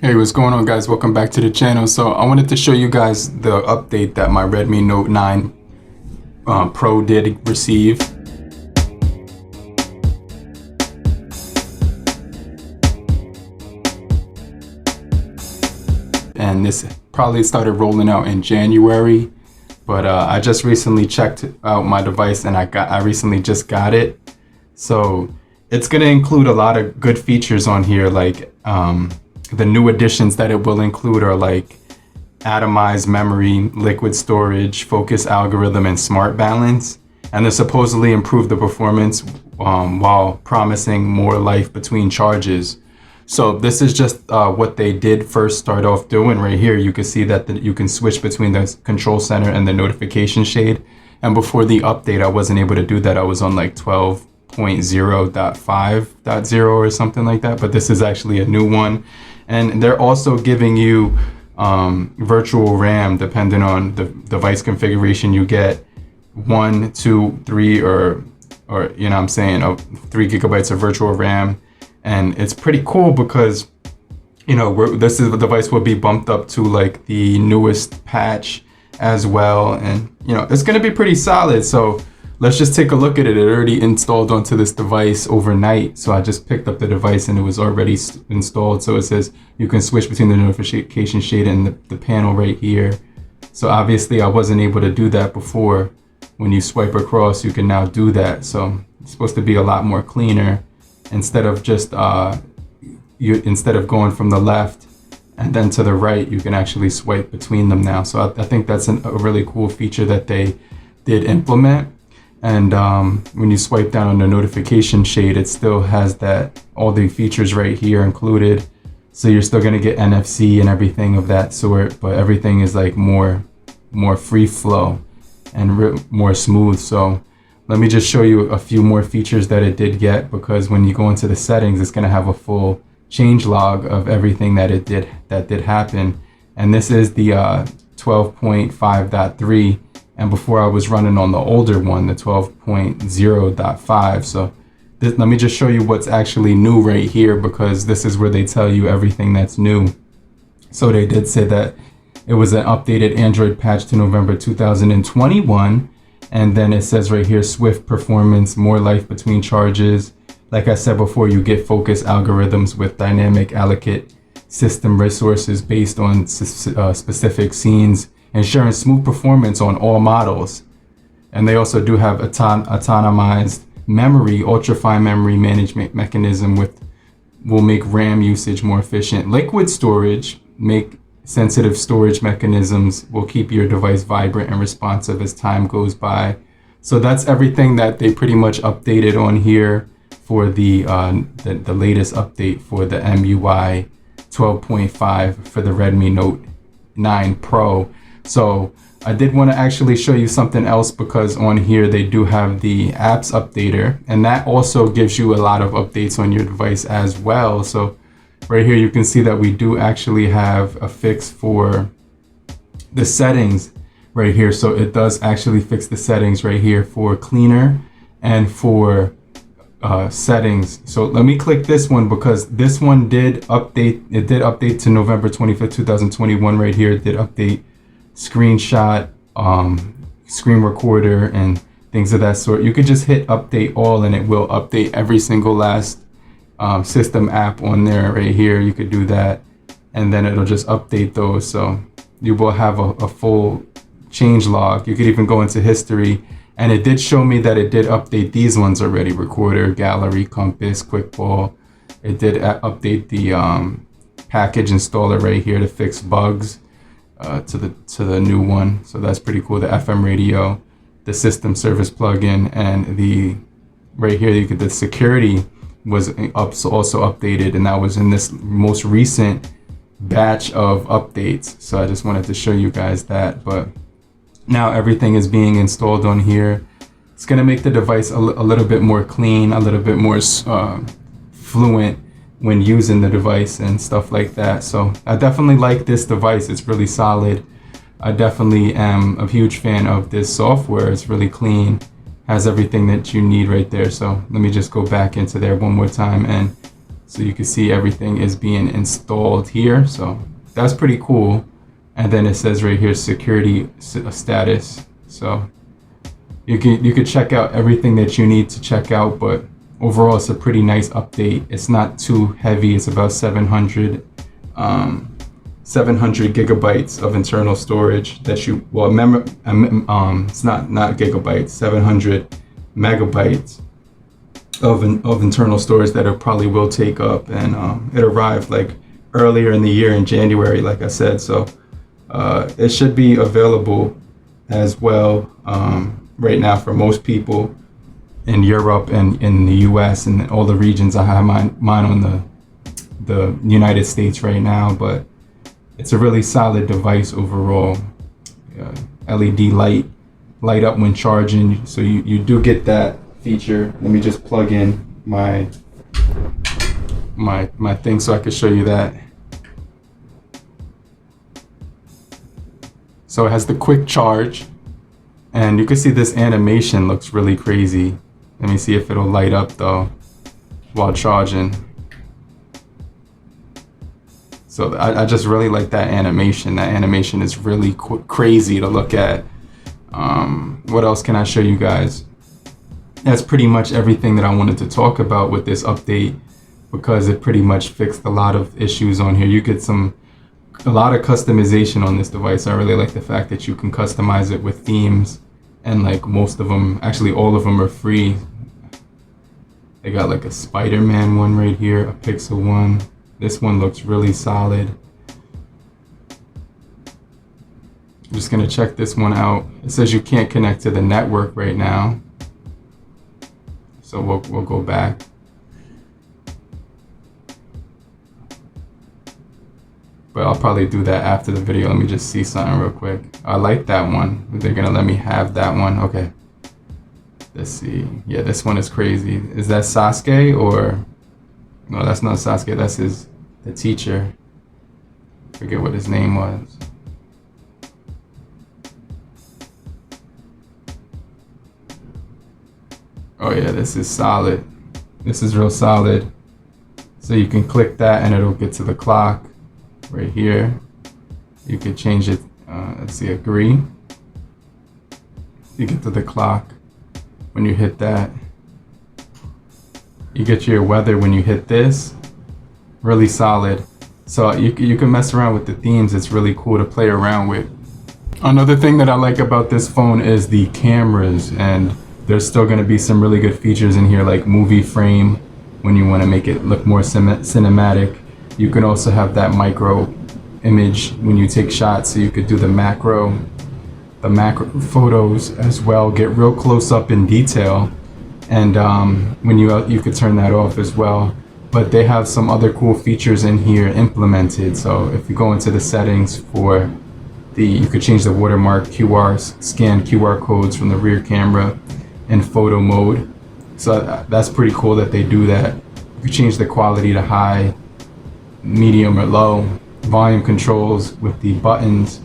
Hey, what's going on, guys? Welcome back to the channel. So I wanted to show you guys the update that my Redmi Note 9 Pro did receive. And this probably started rolling out in January, but I just recently checked out my device and I recently just got it. So it's gonna include a lot of good features on here, like the new additions that it will include are like atomized memory, liquid storage, focus algorithm, and smart balance. And they supposedly improve the performance while promising more life between charges. So this is just what they did first start off doing right here. You can see that you can switch between the control center and the notification shade. And before the update, I wasn't able to do that. I was on like 12.0.5.0 or something like that. But this is actually a new one. And they're also giving you virtual RAM depending on the device configuration you get. 1, 2, 3, or you know what I'm saying, 3 gigabytes of virtual RAM. And it's pretty cool because, you know, this is the device will be bumped up to like the newest patch as well. And, you know, it's going to be pretty solid. So let's just take a look at it. It already installed onto this device overnight. So I just picked up the device and it was already installed. So it says you can switch between the notification shade and the panel right here. So obviously I wasn't able to do that before. When you swipe across, you can now do that. So it's supposed to be a lot more cleaner. Instead of just instead of going from the left and then to the right, you can actually swipe between them now. So I think that's a really cool feature that they did implement. And when you swipe down on the notification shade, it still has all the features right here included. So you're still gonna get NFC and everything of that sort, but everything is like more free flow and more smooth. So let me just show you a few more features that it did get, because when you go into the settings, it's going to have a full change log of everything that did happen. And this is the 12.5.3. And before I was running on the older one, the 12.0.5. So let me just show you what's actually new right here, because this is where they tell you everything that's new. So they did say that it was an updated Android patch to November 2021. And then it says right here, swift performance, more life between charges. Like I said before, you get focus algorithms with dynamic allocate system resources based on specific scenes, ensuring smooth performance on all models. And they also do have autonomized memory, ultra-fine memory management mechanism will make RAM usage more efficient. Liquid storage, make sensitive storage mechanisms, will keep your device vibrant and responsive as time goes by. So that's everything that they pretty much updated on here for the latest update for the MIUI 12.5 for the Redmi Note 9 Pro. So I did want to actually show you something else, because on here they do have the apps updater, and that also gives you a lot of updates on your device as well. So right here, you can see that we do actually have a fix for the settings right here. So it does actually fix the settings right here for cleaner and for settings. So let me click this one, because this one did update. It did update to November 25th, 2021 right here. It did update screenshot, screen recorder, and things of that sort. You could just hit update all and it will update every single last system app on there right here. You could do that and then it'll just update those. So you will have a full change log. You could even go into history, and it did show me that it did update these ones already: recorder, gallery, compass, quick ball. It did update the package installer right here to fix bugs to the new one. So that's pretty cool. The FM radio, the system service plugin, and the right here you get the security was also updated, and that was in this most recent batch of updates. So I just wanted to show you guys that. But now everything is being installed on here. It's going to make the device a little bit more clean, a little bit more fluent when using the device and stuff like that. So I definitely like this device. It's really solid. I definitely am a huge fan of this software. It's really clean. Has everything that you need right there. So let me just go back into there one more time and So you can see everything is being installed here. So that's pretty cool. And then it says right here, security status. So you could check out everything that you need to check out, but overall it's a pretty nice update. It's not too heavy. It's about 700 gigabytes of internal storage that you, well, it's not gigabytes, 700 megabytes of internal storage that it probably will take up. And it arrived like earlier in the year in January, like I said. So it should be available as well right now for most people in Europe and in the US and all the regions. I have mine on the United States right now, but it's a really solid device overall. LED light up when charging, so you do get that feature. Let me just plug in my thing so I can show you that. So it has the quick charge, and you can see this animation looks really crazy. Let me see if it'll light up though while charging. So I just really like that animation. That animation is really crazy to look at. What else can I show you guys? That's pretty much everything that I wanted to talk about with this update, because it pretty much fixed a lot of issues on here. You get a lot of customization on this device. I really like the fact that you can customize it with themes, and like most of them, actually all of them, are free. They got like a Spider-Man one right here, a Pixel one. This one looks really solid. I'm just gonna check this one out. It says you can't connect to the network right now, so we'll go back. But I'll probably do that after the video. Let me just see something real quick. I like that one. They're gonna let me have that one. Okay. Let's see. Yeah, this one is crazy. Is that Sasuke or? No, that's not Sasuke. That's the teacher. Forget what his name was. Oh yeah, this is solid. This is real solid. So you can click that and it'll get to the clock right here. You could change it. Let's see, agree. You get to the clock when you hit that. You get your weather when you hit this. Really solid. So you can mess around with the themes. It's really cool to play around with. Another thing that I like about this phone is the cameras, and there's still going to be some really good features in here, like movie frame when you want to make it look more cinematic. You can also have that micro image when you take shots, so you could do the macro photos as well, get real close up in detail. And when you could turn that off as well. But they have some other cool features in here implemented. So if you go into the settings for you could change the watermark, scan QR codes from the rear camera in photo mode. So that's pretty cool that they do that. You can change the quality to high, medium, or low. Volume controls with the buttons.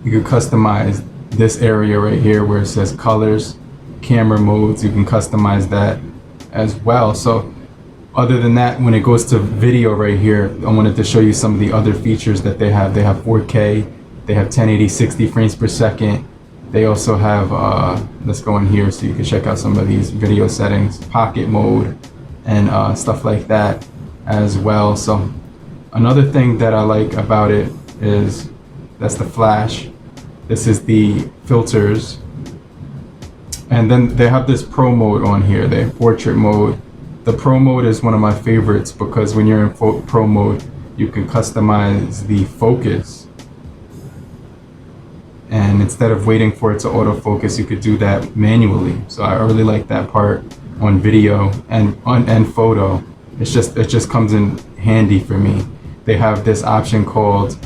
You can customize this area right here where it says colors, camera modes. You can customize that as well. So other than that, when it goes to video right here, I wanted to show you some of the other features that they have. They have 4K, they have 1080 60 frames per second. They also have, let's go in here so you can check out some of these video settings, pocket mode, and stuff like that as well. So another thing that I like about it is that's the flash. This is the filters. And then they have this pro mode on here. They have portrait mode. The pro mode is one of my favorites because when you're in pro mode, you can customize the focus. And instead of waiting for it to autofocus, you could do that manually. So I really like that part on video and photo. It just comes in handy for me. They have this option called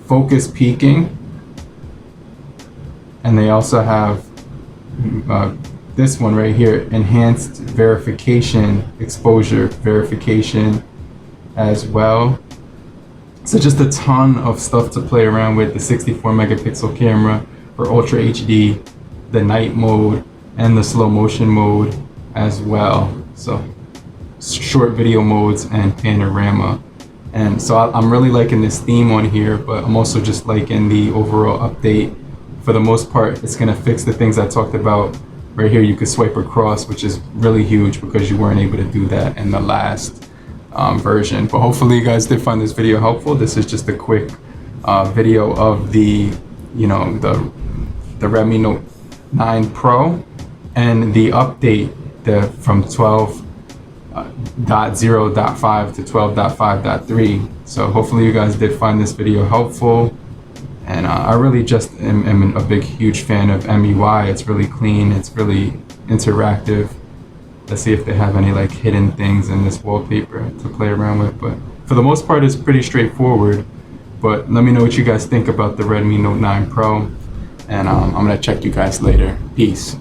focus peaking, and they also have this one right here, enhanced verification, exposure verification as well. So just a ton of stuff to play around with. The 64 megapixel camera for Ultra HD, the night mode, and the slow motion mode as well. So short video modes and panorama. And so I'm really liking this theme on here, but I'm also just liking the overall update. For the most part, it's gonna fix the things I talked about. Right here, you could swipe across, which is really huge because you weren't able to do that in the last version. But hopefully you guys did find this video helpful. This is just a quick video of the, the Redmi Note 9 Pro and the update from 12.0.5 to 12.5.3. So hopefully you guys did find this video helpful. And I really just am a big, huge fan of MIUI. It's really clean. It's really interactive. Let's see if they have any like hidden things in this wallpaper to play around with. But for the most part, it's pretty straightforward. But let me know what you guys think about the Redmi Note 9 Pro. And I'm gonna check you guys later. Peace.